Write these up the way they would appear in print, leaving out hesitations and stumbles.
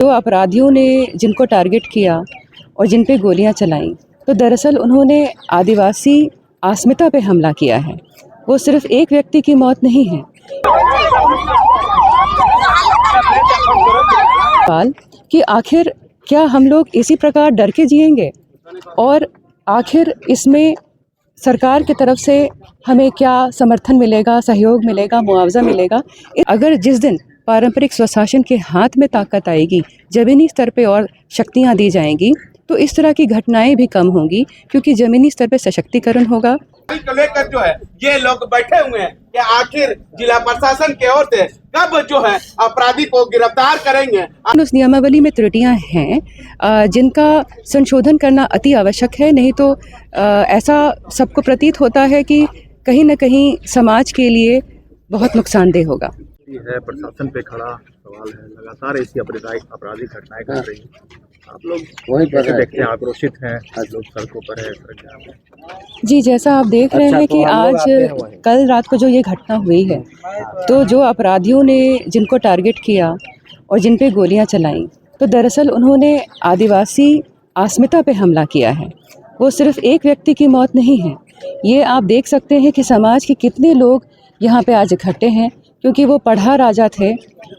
जो अपराधियों ने जिनको टारगेट किया और जिन पे गोलियां चलाईं, तो दरअसल उन्होंने आदिवासी अस्मिता पे हमला किया है। वो सिर्फ एक व्यक्ति की मौत नहीं है। सवाल कि आखिर क्या हम लोग इसी प्रकार डर के जिएंगे, और आखिर इसमें सरकार की तरफ से हमें क्या समर्थन मिलेगा, सहयोग मिलेगा, मुआवजा मिलेगा। अगर जिस दिन पारंपरिक स्वशासन के हाथ में ताकत आएगी, ज़मीनी स्तर पे और शक्तियां दी जाएंगी, तो इस तरह की घटनाएं भी कम होंगी, क्योंकि ज़मीनी स्तर पे सशक्तिकरण होगा। को लेकर जो है ये लोग बैठे हुए हैं कि आखिर जिला प्रशासन की ओर से कब जो है अपराधी को गिरफ्तार करेंगे। उस नियमावली में त्रुटियां हैं जिनका संशोधन करना अति आवश्यक है, नहीं तो ऐसा सबको प्रतीत होता है कि कहीं न कहीं समाज के लिए बहुत नुकसानदेह होगा। है प्रशासन पे खड़ा सवाल है, लगातार ऐसी आपराधिक घटनाएं घट रही हैं। आप लोग कैसे देखते हैं? आक्रोशित हैं लोग, सड़कों पर है। जी, जैसा आप देख रहे हैं कि आज कल रात को जो ये घटना हुई है, तो जो अपराधियों ने जिनको टारगेट किया और जिन पे गोलियां चलाईं, तो दरअसल उन्होंने आदिवासी अस्मिता पे हमला किया है। वो सिर्फ एक व्यक्ति की मौत नहीं है। ये आप देख सकते हैं कि समाज के कितने लोग यहाँ पे आज इकट्ठे हैं, क्योंकि वो पढ़ा राजा थे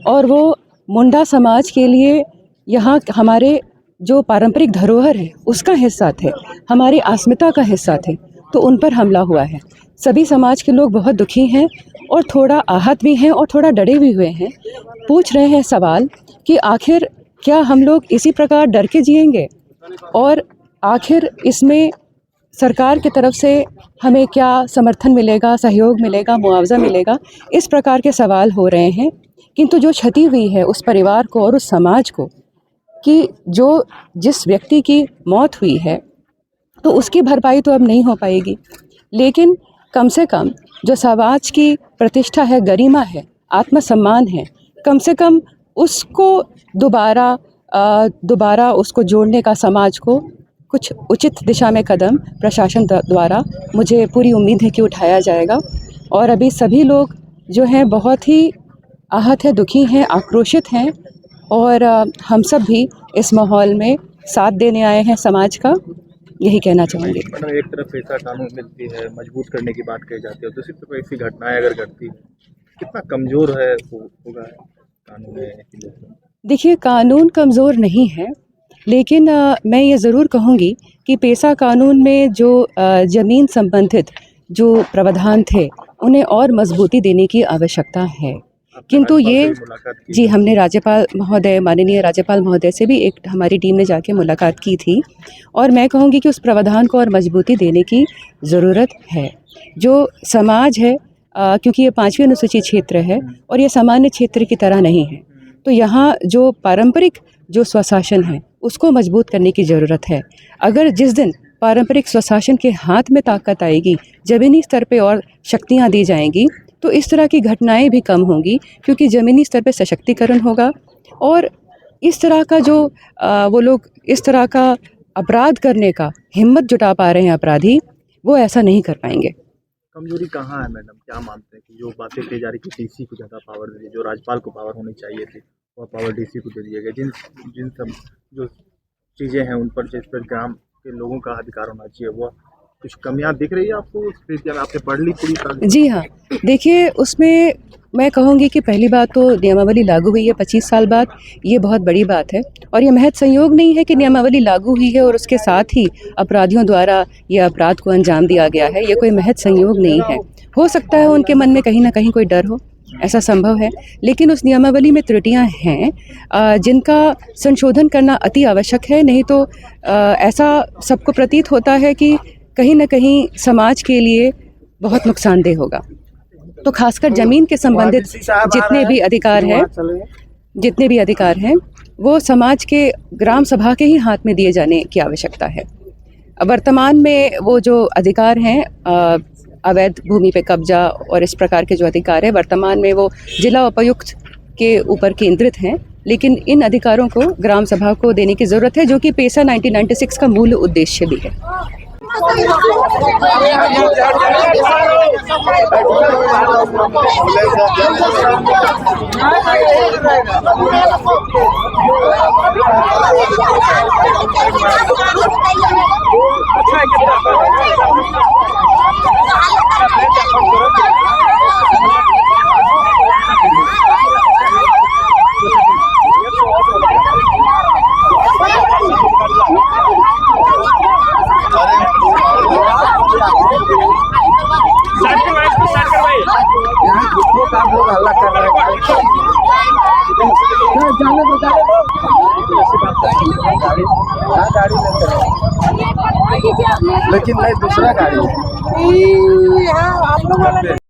और वो मुंडा समाज के लिए यहाँ हमारे जो पारंपरिक धरोहर है उसका हिस्सा थे, हमारी अस्मिता का हिस्सा थे, तो उन पर हमला हुआ है। सभी समाज के लोग बहुत दुखी हैं और थोड़ा आहत भी हैं और थोड़ा डरे भी हुए हैं। पूछ रहे हैं सवाल कि आखिर क्या हम लोग इसी प्रकार डर के जिएंगे, और आखिर इसमें सरकार की तरफ से हमें क्या समर्थन मिलेगा, सहयोग मिलेगा, मुआवजा मिलेगा। इस प्रकार के सवाल हो रहे हैं। किंतु जो क्षति हुई है उस परिवार को और उस समाज को, कि जो जिस व्यक्ति की मौत हुई है तो उसकी भरपाई तो अब नहीं हो पाएगी, लेकिन कम से कम जो समाज की प्रतिष्ठा है, गरिमा है, आत्मसम्मान है, कम से कम उसको दोबारा उसको जोड़ने का समाज को कुछ उचित दिशा में कदम प्रशासन द्वारा मुझे पूरी उम्मीद है कि उठाया जाएगा। और अभी सभी लोग जो हैं बहुत ही आहत हैं, दुखी हैं, आक्रोशित हैं, और हम सब भी इस माहौल में साथ देने आए हैं समाज का, यही कहना चाहूँगी। एक तरफ ऐसा कानून मिलती है, मजबूत करने की बात कही जाती है, दूसरी तरफ ऐसी घटनाएं अगर घटती है, कितना कमज़ोर है होगा कानून? देखिए, कानून कमज़ोर नहीं है, लेकिन मैं ये ज़रूर कहूँगी कि पेशा कानून में जो ज़मीन संबंधित जो प्रावधान थे उन्हें और मजबूती देने की आवश्यकता है। किंतु ये जी, हमने राज्यपाल महोदय, माननीय राज्यपाल महोदय से भी एक हमारी टीम ने जाके मुलाकात की थी, और मैं कहूँगी कि उस प्रावधान को और मजबूती देने की ज़रूरत है। जो समाज है, क्योंकि ये 5वीं अनुसूची क्षेत्र है और ये सामान्य क्षेत्र की तरह नहीं है, तो यहाँ जो पारंपरिक जो स्वशासन है उसको मजबूत करने की ज़रूरत है। अगर जिस दिन पारंपरिक स्वशासन के हाथ में ताकत आएगी, ज़मीनी स्तर पे और शक्तियाँ दी जाएंगी, तो इस तरह की घटनाएं भी कम होंगी, क्योंकि ज़मीनी स्तर पे सशक्तिकरण होगा। और इस तरह का जो वो लोग इस तरह का अपराध करने का हिम्मत जुटा पा रहे हैं अपराधी, वो ऐसा नहीं कर पाएंगे। कमजोरी कहाँ है मैडम? क्या मानते हैं कि जो बातें की जा रही कि डीसी को ज़्यादा पावर दे, जो राज्यपाल को पावर होनी चाहिए थी वो पावर डीसी को दे दिया गया, जिन सब जो चीज़ें हैं उन पर, जिस पर ग्राम के लोगों का अधिकार होना चाहिए, वो कुछ कमियां दिख रही है आपको उस कृत्य में? आपने पढ़ ली पूरी? जी हाँ, देखिए, उसमें मैं कहूँगी कि पहली बात तो नियमावली लागू हुई है 25 साल बाद, ये बहुत बड़ी बात है। और ये महज संयोग नहीं है कि नियमावली लागू हुई है और उसके साथ ही अपराधियों द्वारा ये अपराध को अंजाम दिया गया है। ये कोई महज संयोग नहीं है। हो सकता है उनके मन में कहीं ना कहीं कोई डर हो, ऐसा संभव है, लेकिन उस नियमावली में त्रुटियां हैं जिनका संशोधन करना अति आवश्यक है, नहीं तो ऐसा सबको प्रतीत होता है कि कहीं ना कहीं समाज के लिए बहुत नुकसानदेह होगा। तो खासकर ज़मीन के संबंधित जितने भी अधिकार हैं वो समाज के ग्राम सभा के ही हाथ में दिए जाने की आवश्यकता है। वर्तमान में वो जो अधिकार हैं, अवैध भूमि पे कब्जा और इस प्रकार के जो अधिकार है, वर्तमान में वो जिला उपायुक्त के ऊपर केंद्रित हैं, लेकिन इन अधिकारों को ग्राम सभा को देने की ज़रूरत है, जो कि पेशा 1996 का मूल उद्देश्य भी है। लेकिन नहीं दूसरा गाड़ी है।